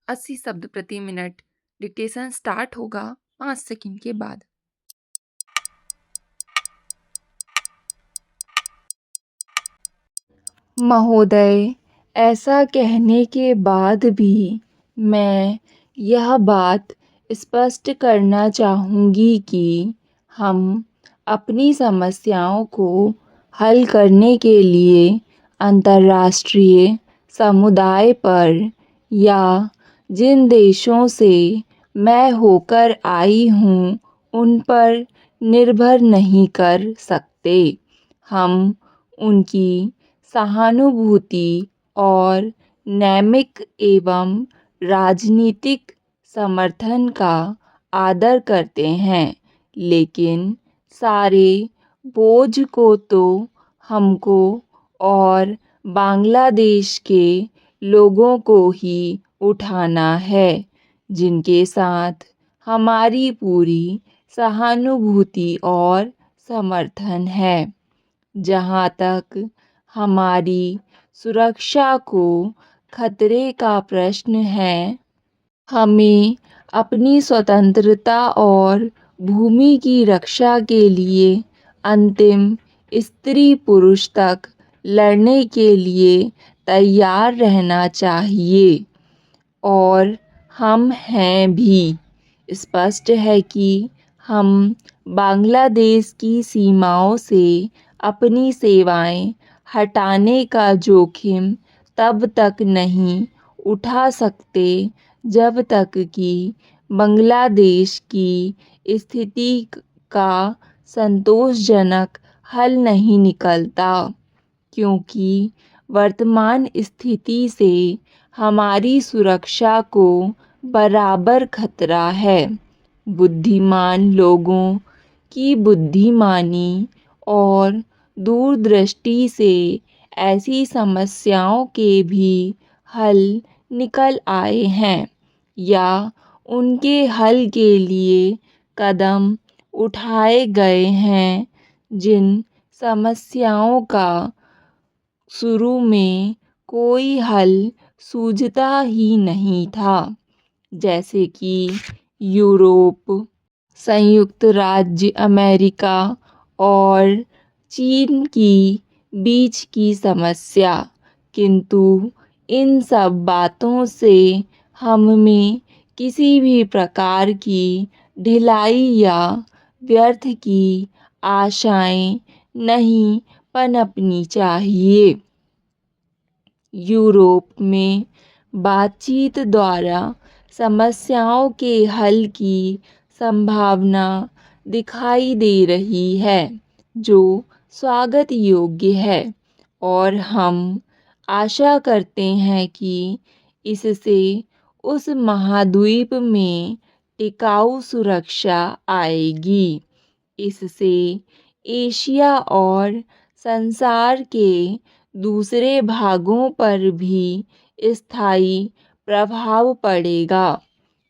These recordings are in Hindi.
80 शब्द प्रति मिनट। डिक्टेशन स्टार्ट होगा 5 सेकंड के बाद। महोदय, ऐसा कहने के बाद भी मैं यह बात स्पष्ट करना चाहूँगी कि हम अपनी समस्याओं को हल करने के लिए अंतर्राष्ट्रीय समुदाय पर या जिन देशों से मैं होकर आई हूँ उन पर निर्भर नहीं कर सकते। हम उनकी सहानुभूति और नैतिक एवं राजनीतिक समर्थन का आदर करते हैं, लेकिन सारे बोझ को तो हमको और बांग्लादेश के लोगों को ही उठाना है, जिनके साथ हमारी पूरी सहानुभूति और समर्थन है। जहाँ तक हमारी सुरक्षा को खतरे का प्रश्न है, हमें अपनी स्वतंत्रता और भूमि की रक्षा के लिए अंतिम स्त्री पुरुष तक लड़ने के लिए तैयार रहना चाहिए और हम हैं भी। स्पष्ट है कि हम बांग्लादेश की सीमाओं से अपनी सेवाएं हटाने का जोखिम तब तक नहीं उठा सकते जब तक कि बांग्लादेश की स्थिति का संतोषजनक हल नहीं निकलता, क्योंकि वर्तमान स्थिति से हमारी सुरक्षा को बराबर खतरा है। बुद्धिमान लोगों की बुद्धिमानी और दूरदृष्टि से ऐसी समस्याओं के भी हल निकल आए हैं या उनके हल के लिए कदम उठाए गए हैं। जिन समस्याओं का शुरू में कोई हल सूझता ही नहीं था, जैसे कि यूरोप, संयुक्त राज्य अमेरिका और चीन की बीच की समस्या, किंतु इन सब बातों से हम में किसी भी प्रकार की ढिलाई या व्यर्थ की आशाएं नहीं पनपनी चाहिए। यूरोप में बातचीत द्वारा समस्याओं के हल की संभावना दिखाई दे रही है, जो स्वागत योग्य है, और हम आशा करते हैं कि इससे उस महाद्वीप में टिकाऊ सुरक्षा आएगी। इससे एशिया और संसार के दूसरे भागों पर भी स्थायी प्रभाव पड़ेगा।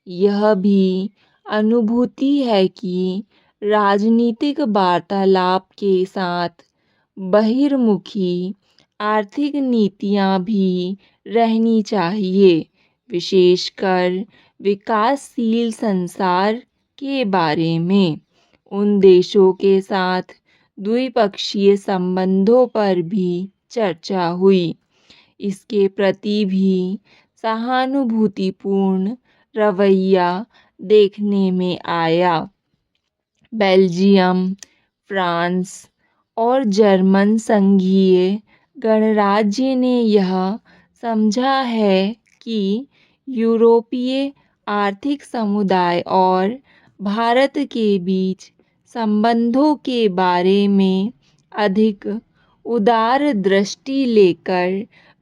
यह भी अनुभूति है कि राजनीतिक वार्तालाप के साथ बहिर्मुखी आर्थिक नीतियां भी रहनी चाहिए, विशेषकर विकासशील संसार के बारे में। उन देशों के साथ द्विपक्षीय संबंधों पर भी चर्चा हुई। इसके प्रति भी सहानुभूतिपूर्ण रवैया देखने में आया। बेल्जियम, फ्रांस और जर्मन संघीय गणराज्य ने यह समझा है कि यूरोपीय आर्थिक समुदाय और भारत के बीच संबंधों के बारे में अधिक उदार दृष्टि लेकर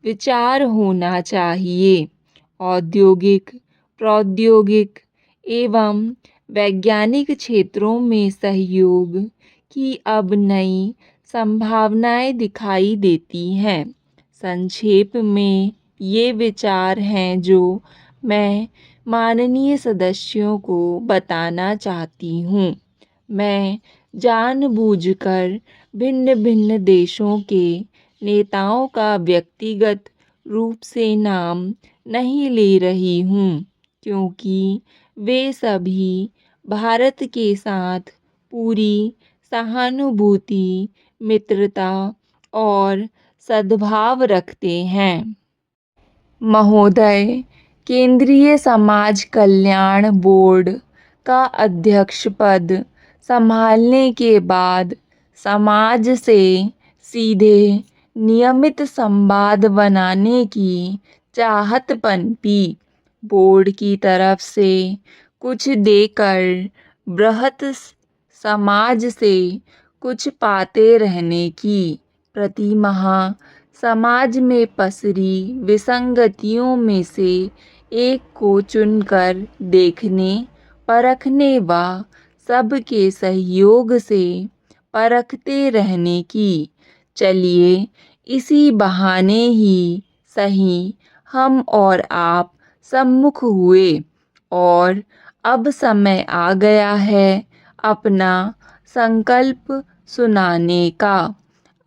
विचार होना चाहिए। औद्योगिक, प्रौद्योगिक एवं वैज्ञानिक क्षेत्रों में सहयोग की अब नई संभावनाएं दिखाई देती हैं। संक्षेप में ये विचार हैं जो मैं माननीय सदस्यों को बताना चाहती हूँ। मैं जानबूझकर भिन्न भिन्न देशों के नेताओं का व्यक्तिगत रूप से नाम नहीं ले रही हूँ, क्योंकि वे सभी भारत के साथ पूरी सहानुभूति, मित्रता और सद्भाव रखते हैं। महोदय, केंद्रीय समाज कल्याण बोर्ड का अध्यक्ष पद संभालने के बाद समाज से सीधे नियमित संवाद बनाने की चाहत पनपी। बोर्ड की तरफ से कुछ देकर बृहत समाज से कुछ पाते रहने की प्रतिमाह समाज में पसरी विसंगतियों में से एक को चुनकर देखने, परखने व सबके सहयोग से परखते रहने की। चलिए इसी बहाने ही सही हम और आप सम्मुख हुए और अब समय आ गया है अपना संकल्प सुनाने का।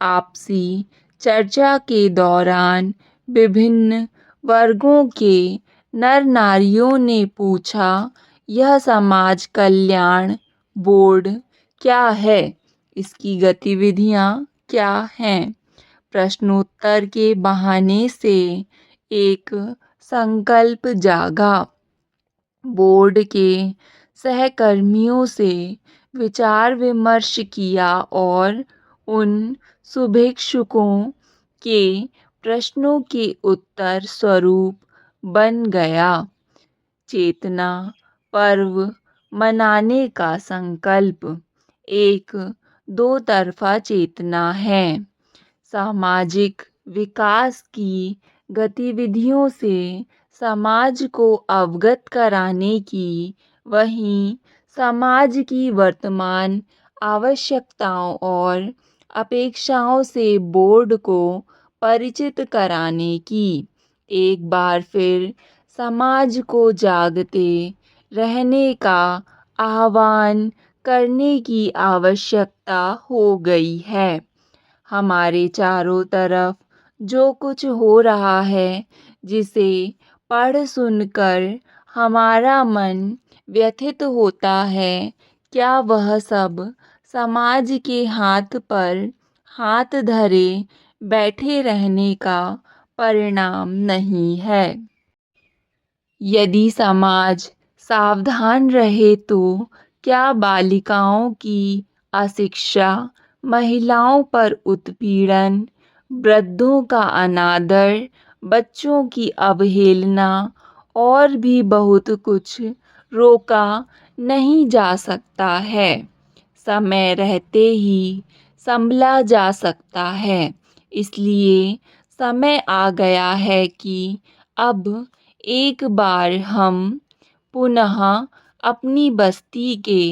आपसी चर्चा के दौरान विभिन्न वर्गों के नर नारियों ने पूछा, यह समाज कल्याण बोर्ड क्या है? इसकी गतिविधियां क्या हैं? प्रश्नोत्तर के बहाने से एक संकल्प जागा। बोर्ड के सहकर्मियों से विचार विमर्श किया और उन शुभेच्छुकों के प्रश्नों के उत्तर स्वरूप बन गया चेतना पर्व मनाने का संकल्प। एक दो तरफा चेतना है। सामाजिक विकास की गतिविधियों से समाज को अवगत कराने की, वहीं समाज की वर्तमान आवश्यकताओं और अपेक्षाओं से बोर्ड को परिचित कराने की। एक बार फिर समाज को जागते रहने का आह्वान करने की आवश्यकता हो गई है। हमारे चारों तरफ जो कुछ हो रहा है, जिसे पढ़ सुनकर हमारा मन व्यथित होता है, क्या वह सब समाज के हाथ पर हाथ धरे बैठे रहने का परिणाम नहीं है? यदि समाज सावधान रहे तो क्या बालिकाओं की अशिक्षा, महिलाओं पर उत्पीड़न, वृद्धों का अनादर, बच्चों की अवहेलना और भी बहुत कुछ रोका नहीं जा सकता है। समय रहते ही संभला जा सकता है। इसलिए समय आ गया है कि अब एक बार हम पुनः अपनी बस्ती के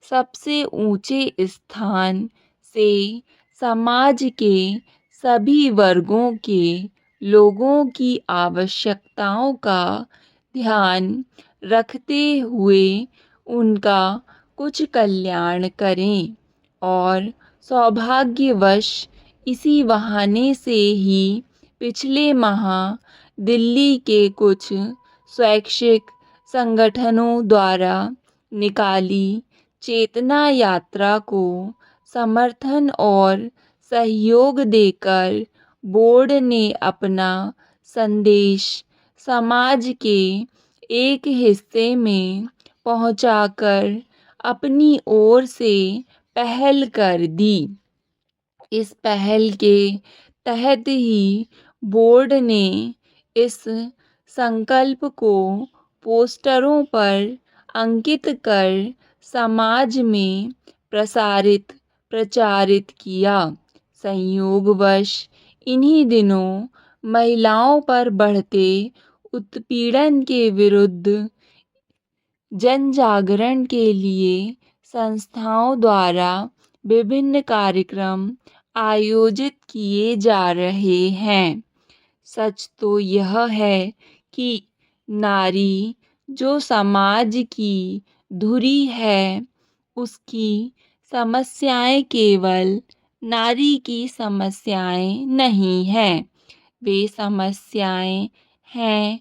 सबसे ऊंचे स्थान से समाज के सभी वर्गों के लोगों की आवश्यकताओं का ध्यान रखते हुए उनका कुछ कल्याण करें और सौभाग्यवश इसी बहाने से ही पिछले माह दिल्ली के कुछ स्वैच्छिक संगठनों द्वारा निकाली चेतना यात्रा को समर्थन और सहयोग देकर बोर्ड ने अपना संदेश समाज के एक हिस्से में पहुंचाकर अपनी ओर से पहल कर दी। इस पहल के तहत ही बोर्ड ने इस संकल्प को पोस्टरों पर अंकित कर समाज में प्रचारित किया। संयोगवश इन्हीं दिनों महिलाओं पर बढ़ते उत्पीड़न के विरुद्ध जन जागरण के लिए संस्थाओं द्वारा विभिन्न कार्यक्रम आयोजित किए जा रहे हैं। सच तो यह है कि नारी जो समाज की धुरी है, उसकी समस्याएं केवल नारी की समस्याएं नहीं हैं। वे समस्याएं हैं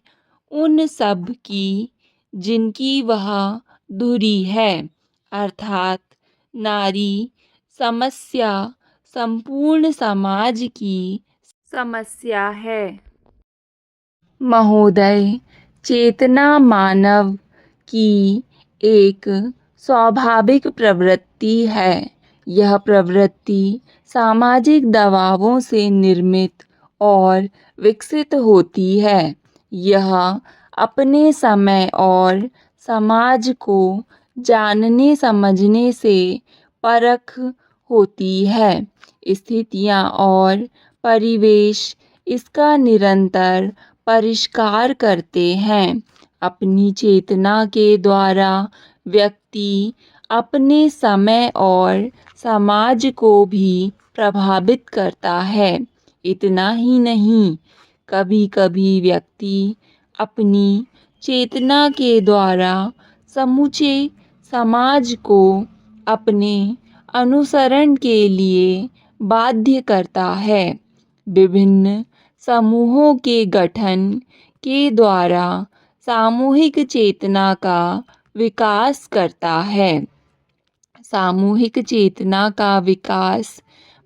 उन सब की जिनकी वह धुरी है, अर्थात नारी समस्या संपूर्ण समाज की समस्या है। महोदय, चेतना मानव की एक स्वाभाविक प्रवृत्ति है। यह प्रवृत्ति सामाजिक दबावों से निर्मित और विकसित होती है। यह अपने समय और समाज को जानने समझने से परख होती है। स्थितियाँ और परिवेश इसका निरंतर परिष्कार करते हैं। अपनी चेतना के द्वारा व्यक्ति अपने समय और समाज को भी प्रभावित करता है। इतना ही नहीं, कभी-कभी व्यक्ति अपनी चेतना के द्वारा समूचे समाज को अपने अनुसरण के लिए बाध्य करता है। विभिन्न समूहों के गठन के द्वारा सामूहिक चेतना का विकास करता है। सामूहिक चेतना का विकास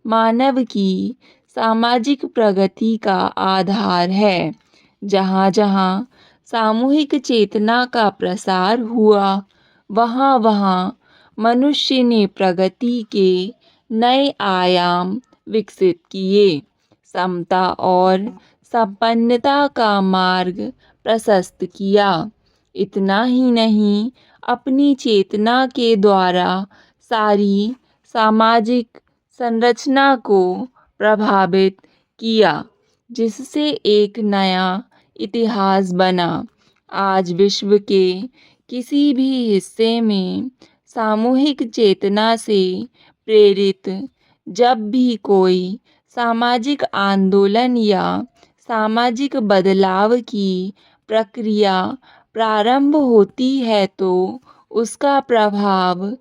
मानव की सामाजिक प्रगति का आधार है। जहाँ-जहाँ सामूहिक चेतना का प्रसार हुआ, वहाँ-वहाँ मनुष्य ने प्रगति के नए आयाम विकसित किए, समता और संपन्नता का मार्ग प्रशस्त किया। इतना ही नहीं, अपनी चेतना के द्वारा सारी सामाजिक संरचना को प्रभावित किया, जिससे एक नया इतिहास बना। आज विश्व के किसी भी हिस्से में सामूहिक चेतना से प्रेरित जब भी कोई सामाजिक आंदोलन या सामाजिक बदलाव की प्रक्रिया प्रारंभ होती है, तो उसका प्रभाव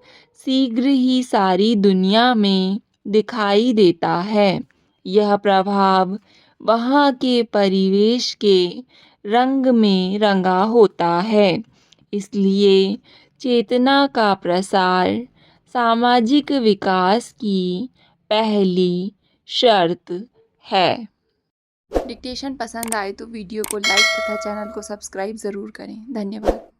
शीघ्र ही सारी दुनिया में दिखाई देता है। यह प्रभाव वहाँ के परिवेश के रंग में रंगा होता है। इसलिए चेतना का प्रसार सामाजिक विकास की पहली शर्त है। डिक्टेशन पसंद आए तो वीडियो को लाइक तथा चैनल को सब्सक्राइब ज़रूर करें। धन्यवाद।